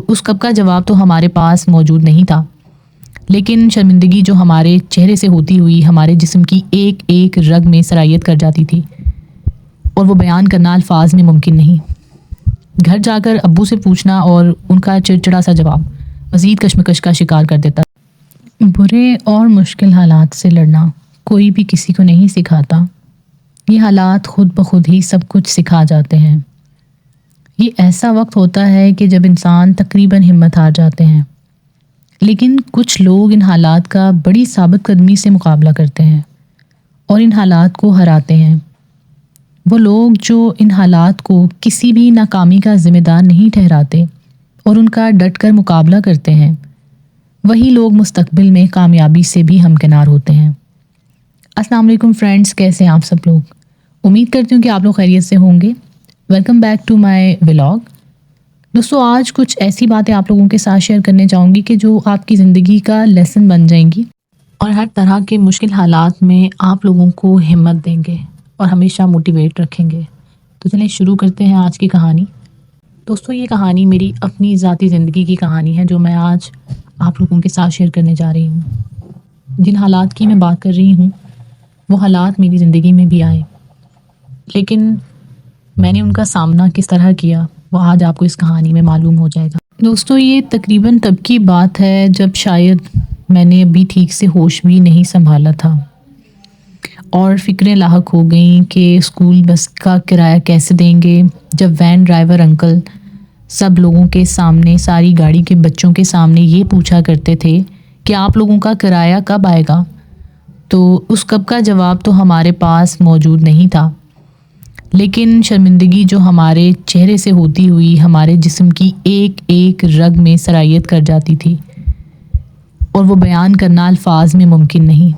اس کب کا جواب تو ہمارے پاس موجود نہیں تھا، لیکن شرمندگی جو ہمارے چہرے سے ہوتی ہوئی ہمارے جسم کی ایک ایک رگ میں سرایت کر جاتی تھی، اور وہ بیان کرنا الفاظ میں ممکن نہیں۔ گھر جا کر ابو سے پوچھنا اور ان کا چڑچڑا سا جواب مزید کشمکش کا شکار کر دیتا۔ برے اور مشکل حالات سے لڑنا کوئی بھی کسی کو نہیں سکھاتا، یہ حالات خود بخود ہی سب کچھ سکھا جاتے ہیں۔ یہ ایسا وقت ہوتا ہے کہ جب انسان تقریباً ہمت ہار جاتے ہیں، لیکن کچھ لوگ ان حالات کا بڑی ثابت قدمی سے مقابلہ کرتے ہیں اور ان حالات کو ہراتے ہیں۔ وہ لوگ جو ان حالات کو کسی بھی ناکامی کا ذمہ دار نہیں ٹھہراتے اور ان کا ڈٹ کر مقابلہ کرتے ہیں، وہی لوگ مستقبل میں کامیابی سے بھی ہمکنار ہوتے ہیں۔ السلام علیکم فرینڈز، کیسے ہیں آپ سب لوگ؟ امید کرتی ہوں کہ آپ لوگ خیریت سے ہوں گے۔ Welcome back to my vlog. دوستو، آج کچھ ایسی باتیں آپ لوگوں کے ساتھ شیئر کرنے چاہوں گی کہ جو آپ کی زندگی کا لیسن بن جائیں گی اور ہر طرح کے مشکل حالات میں آپ لوگوں کو ہمت دیں گے اور ہمیشہ موٹیویٹ رکھیں گے۔ تو چلیں شروع کرتے ہیں آج کی کہانی۔ دوستو، یہ کہانی میری اپنی ذاتی زندگی کی کہانی ہے جو میں آج آپ لوگوں کے ساتھ شیئر کرنے جا رہی ہوں۔ جن حالات کی میں بات کر رہی ہوں وہ حالات میری زندگی میں بھی آئے، لیکن میں نے ان کا سامنا کس طرح کیا وہ آج آپ کو اس کہانی میں معلوم ہو جائے گا۔ دوستو، یہ تقریباً تب کی بات ہے جب شاید میں نے ابھی ٹھیک سے ہوش بھی نہیں سنبھالا تھا اور فکریں لاحق ہو گئیں کہ اسکول بس کا کرایہ کیسے دیں گے، جب وین ڈرائیور انکل سب لوگوں کے سامنے، ساری گاڑی کے بچوں کے سامنے یہ پوچھا کرتے تھے کہ آپ لوگوں کا کرایہ کب آئے گا، تو اس کب کا جواب تو ہمارے پاس موجود نہیں تھا، لیکن شرمندگی جو ہمارے چہرے سے ہوتی ہوئی ہمارے جسم کی ایک ایک رگ میں سرایت کر جاتی تھی، اور وہ بیان کرنا الفاظ میں ممکن نہیں۔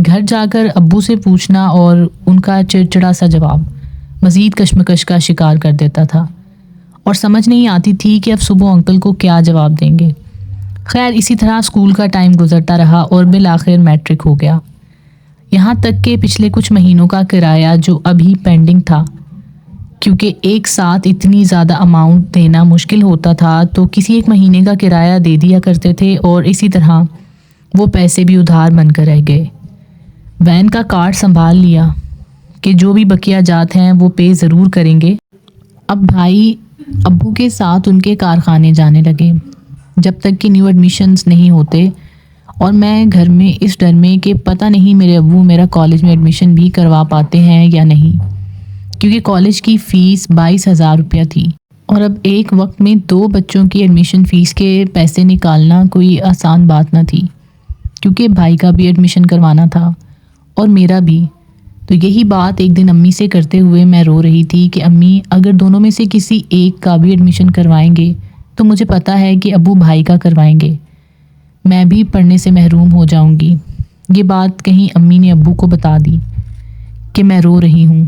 گھر جا کر ابو سے پوچھنا اور ان کا چڑچڑا سا جواب مزید کشمکش کا شکار کر دیتا تھا، اور سمجھ نہیں آتی تھی کہ اب صبح انکل کو کیا جواب دیں گے۔ خیر، اسی طرح اسکول کا ٹائم گزرتا رہا اور بالآخر میٹرک ہو گیا، یہاں تک کہ پچھلے کچھ مہینوں کا کرایہ جو ابھی پینڈنگ تھا، کیونکہ ایک ساتھ اتنی زیادہ اماؤنٹ دینا مشکل ہوتا تھا تو کسی ایک مہینے کا کرایہ دے دیا کرتے تھے، اور اسی طرح وہ پیسے بھی ادھار بن کر رہ گئے۔ وین کا کارڈ سنبھال لیا کہ جو بھی بقیہ جات ہیں وہ پے ضرور کریں گے۔ اب بھائی ابو کے ساتھ ان کے کارخانے جانے لگے جب تک کہ نیو ایڈمیشنز نہیں ہوتے، اور میں گھر میں اس ڈر میں کہ پتہ نہیں میرے ابو میرا کالج میں ایڈمیشن بھی کروا پاتے ہیں یا نہیں، کیونکہ کالج کی فیس 22,000 روپیہ تھی، اور اب ایک وقت میں 2 بچوں کی ایڈمیشن فیس کے پیسے نکالنا کوئی آسان بات نہ تھی، کیونکہ بھائی کا بھی ایڈمیشن کروانا تھا اور میرا بھی۔ تو یہی بات ایک دن امی سے کرتے ہوئے میں رو رہی تھی کہ امی، اگر دونوں میں سے کسی ایک کا بھی ایڈمیشن کروائیں گے تو مجھے پتہ ہے کہ ابو بھائی کا کروائیں گے، میں بھی پڑھنے سے محروم ہو جاؤں گی۔ یہ بات کہیں امی نے ابو کو بتا دی کہ میں رو رہی ہوں۔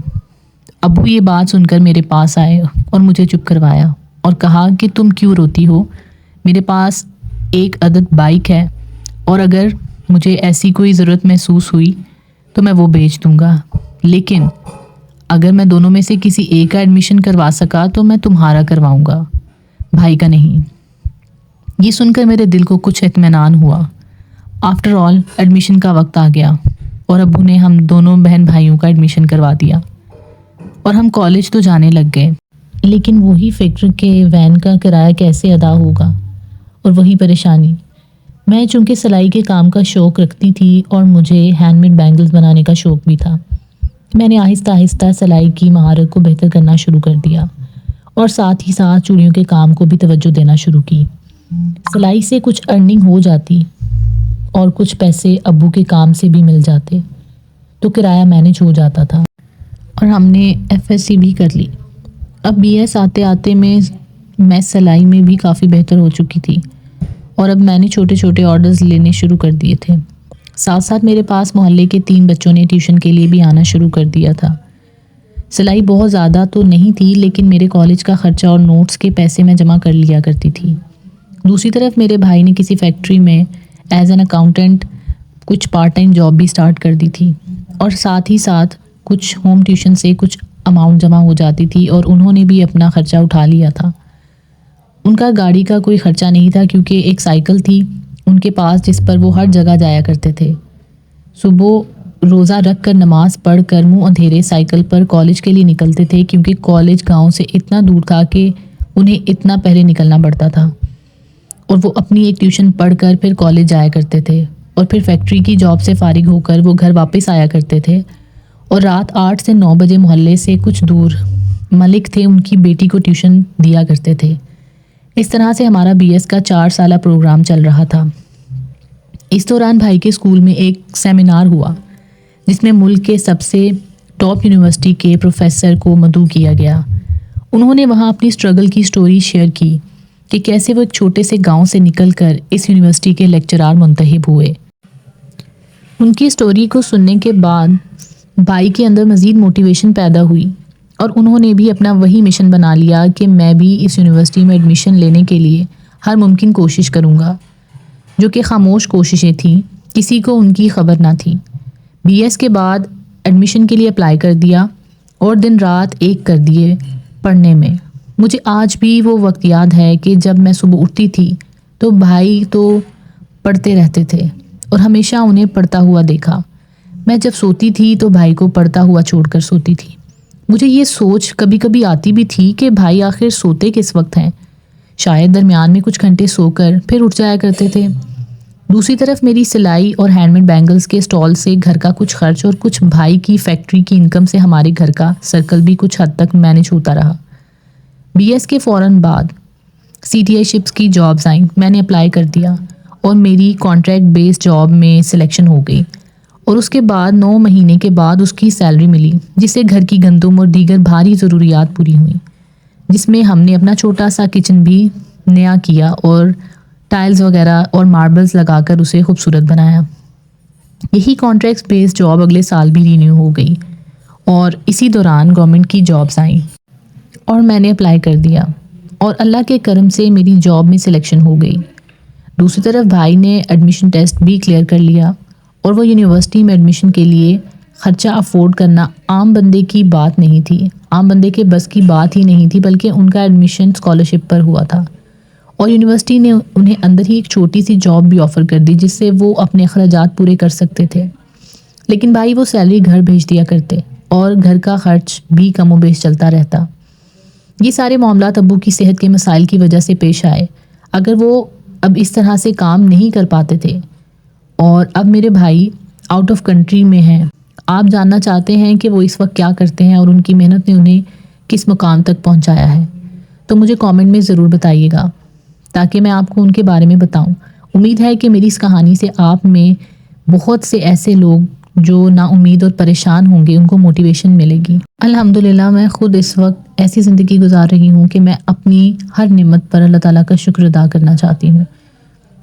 ابو یہ بات سن کر میرے پاس آئے اور مجھے چپ کروایا اور کہا کہ تم کیوں روتی ہو، میرے پاس ایک عدد بائک ہے، اور اگر مجھے ایسی کوئی ضرورت محسوس ہوئی تو میں وہ بیچ دوں گا، لیکن اگر میں دونوں میں سے کسی ایک کا ایڈمیشن کروا سکا تو میں تمہارا کرواؤں گا، بھائی کا نہیں۔ یہ سن کر میرے دل کو کچھ اطمینان ہوا۔ آفٹر آل ایڈمیشن کا وقت آ گیا اور ابو نے ہم دونوں بہن بھائیوں کا ایڈمیشن کروا دیا، اور ہم کالج تو جانے لگ گئے، لیکن وہی فکر کہ وین کا کرایہ کیسے ادا ہوگا، اور وہی پریشانی۔ میں چونکہ سلائی کے کام کا شوق رکھتی تھی اور مجھے ہینڈ میڈ بینگلز بنانے کا شوق بھی تھا، میں نے آہستہ آہستہ سلائی کی مہارت کو بہتر کرنا شروع کر دیا، اور ساتھ ہی ساتھ چوڑیوں کے کام کو بھی توجہ دینا شروع کی۔ سلائی سے کچھ ارننگ ہو جاتی اور کچھ پیسے ابو کے کام سے بھی مل جاتے، تو کرایہ مینیج ہو جاتا تھا، اور ہم نے FSC بھی کر لی۔ اب BS آتے آتے میں سلائی میں بھی کافی بہتر ہو چکی تھی، اور اب میں نے چھوٹے چھوٹے آرڈرز لینے شروع کر دیے تھے۔ ساتھ ساتھ میرے پاس محلے کے 3 بچوں نے ٹیوشن کے لیے بھی آنا شروع کر دیا تھا۔ سلائی بہت زیادہ تو نہیں تھی، لیکن میرے کالج کا خرچہ اور نوٹس کے پیسے میں جمع کر لیا کرتی تھی۔ دوسری طرف میرے بھائی نے کسی فیکٹری میں ایز این اکاؤنٹنٹ کچھ پارٹ ٹائم جاب بھی سٹارٹ کر دی تھی، اور ساتھ ہی ساتھ کچھ ہوم ٹیوشن سے کچھ اماؤنٹ جمع ہو جاتی تھی، اور انہوں نے بھی اپنا خرچہ اٹھا لیا تھا۔ ان کا گاڑی کا کوئی خرچہ نہیں تھا کیونکہ ایک سائیکل تھی ان کے پاس جس پر وہ ہر جگہ جایا کرتے تھے۔ صبح روزہ رکھ کر نماز پڑھ کر منہ اندھیرے سائیکل پر کالج کے لیے نکلتے تھے کیونکہ کالج گاؤں سے اتنا دور تھا کہ انہیں اتنا پہلے نکلنا پڑتا تھا، اور وہ اپنی ایک ٹیوشن پڑھ کر پھر کالج جایا کرتے تھے، اور پھر فیکٹری کی جاب سے فارغ ہو کر وہ گھر واپس آیا کرتے تھے، اور رات 8 سے 9 بجے محلے سے کچھ دور ملک تھے ان کی بیٹی کو ٹیوشن دیا کرتے تھے۔ اس طرح سے ہمارا بی ایس کا 4 سالہ پروگرام چل رہا تھا۔ اس دوران بھائی کے اسکول میں ایک سیمینار ہوا جس میں ملک کے سب سے ٹاپ یونیورسٹی کے پروفیسر کو مدعو کیا گیا۔ انہوں نے وہاں اپنی اسٹرگل کی سٹوری شیئر کی کہ کیسے وہ ایک چھوٹے سے گاؤں سے نکل کر اس یونیورسٹی کے لیکچرار منتخب ہوئے۔ ان کی سٹوری کو سننے کے بعد بھائی کے اندر مزید موٹیویشن پیدا ہوئی، اور انہوں نے بھی اپنا وہی مشن بنا لیا کہ میں بھی اس یونیورسٹی میں ایڈمیشن لینے کے لیے ہر ممکن کوشش کروں گا، جو کہ خاموش کوششیں تھیں، کسی کو ان کی خبر نہ تھی۔ بی ایس کے بعد ایڈمیشن کے لیے اپلائی کر دیا اور دن رات ایک کر دیے پڑھنے میں۔ مجھے آج بھی وہ وقت یاد ہے کہ جب میں صبح اٹھتی تھی تو بھائی تو پڑھتے رہتے تھے اور ہمیشہ انہیں پڑھتا ہوا دیکھا۔ میں جب سوتی تھی تو بھائی کو پڑھتا ہوا چھوڑ کر سوتی تھی۔ مجھے یہ سوچ کبھی کبھی آتی بھی تھی کہ بھائی آخر سوتے کس وقت ہیں؟ شاید درمیان میں کچھ گھنٹے سو کر پھر اٹھ جایا کرتے تھے۔ دوسری طرف میری سلائی اور ہینڈ میڈ بینگلز کے اسٹال سے گھر کا کچھ خرچ اور کچھ بھائی کی فیکٹری کی انکم سے ہمارے گھر کا سرکل بھی کچھ حد تک مینج ہوتا رہا۔ بی ایس کے فوراً بعد سی ٹی آئی شپس کی جابز آئیں، میں نے اپلائی کر دیا اور میری کانٹریکٹ بیس جاب میں سلیکشن ہو گئی، اور اس کے بعد 9 مہینے کے بعد اس کی سیلری ملی جس سے گھر کی گندم اور دیگر بھاری ضروریات پوری ہوئیں، جس میں ہم نے اپنا چھوٹا سا کچن بھی نیا کیا اور ٹائلز وغیرہ اور ماربلز لگا کر اسے خوبصورت بنایا۔ یہی کانٹریکٹ بیس جاب اگلے سال بھی رینیو ہو گئی، اور اسی دوران گورنمنٹ کی جابز آئیں اور میں نے اپلائی کر دیا، اور اللہ کے کرم سے میری جاب میں سلیکشن ہو گئی۔ دوسری طرف بھائی نے ایڈمیشن ٹیسٹ بھی کلیئر کر لیا، اور وہ یونیورسٹی میں ایڈمیشن کے لیے خرچہ افورڈ کرنا عام بندے کی بات نہیں تھی، عام بندے کے بس کی بات ہی نہیں تھی، بلکہ ان کا ایڈمیشن اسکالرشپ پر ہوا تھا، اور یونیورسٹی نے انہیں اندر ہی ایک چھوٹی سی جاب بھی آفر کر دی جس سے وہ اپنے اخراجات پورے کر سکتے تھے۔ لیکن بھائی وہ سیلری گھر بھیج دیا کرتے اور گھر کا خرچ بھی کم و بیش چلتا رہتا۔ یہ سارے معاملات ابو کی صحت کے مسائل کی وجہ سے پیش آئے۔ اگر وہ اب اس طرح سے کام نہیں کر پاتے تھے، اور اب میرے بھائی آؤٹ آف کنٹری میں ہیں، آپ جاننا چاہتے ہیں کہ وہ اس وقت کیا کرتے ہیں اور ان کی محنت نے انہیں کس مقام تک پہنچایا ہے، تو مجھے کامنٹ میں ضرور بتائیے گا تاکہ میں آپ کو ان کے بارے میں بتاؤں۔ امید ہے کہ میری اس کہانی سے آپ میں بہت سے ایسے لوگ جو نا امید اور پریشان ہوں گے ان کو موٹیویشن ملے گی۔ الحمدللہ میں خود اس وقت ایسی زندگی گزار رہی ہوں کہ میں اپنی ہر نعمت پر اللہ تعالیٰ کا شکر ادا کرنا چاہتی ہوں،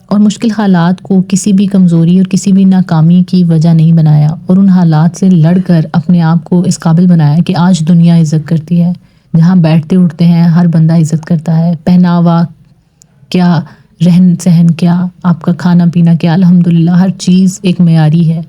اور مشکل حالات کو کسی بھی کمزوری اور کسی بھی ناکامی کی وجہ نہیں بنایا، اور ان حالات سے لڑ کر اپنے آپ کو اس قابل بنایا کہ آج دنیا عزت کرتی ہے، جہاں بیٹھتے اٹھتے ہیں ہر بندہ عزت کرتا ہے، پہناوا کیا، رہن سہن کیا، آپ کا کھانا پینا کیا، الحمدللہ ہر چیز ایک معیاری ہے۔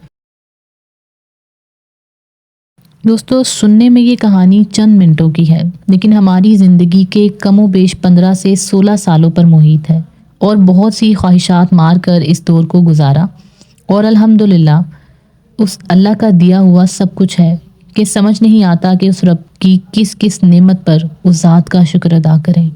دوستو، سننے میں یہ کہانی چند منٹوں کی ہے، لیکن ہماری زندگی کے کم و بیش 15 سے 16 سالوں پر محیط ہے، اور بہت سی خواہشات مار کر اس دور کو گزارا، اور الحمدللہ اس اللہ کا دیا ہوا سب کچھ ہے کہ سمجھ نہیں آتا کہ اس رب کی کس کس نعمت پر اس ذات کا شکر ادا کریں۔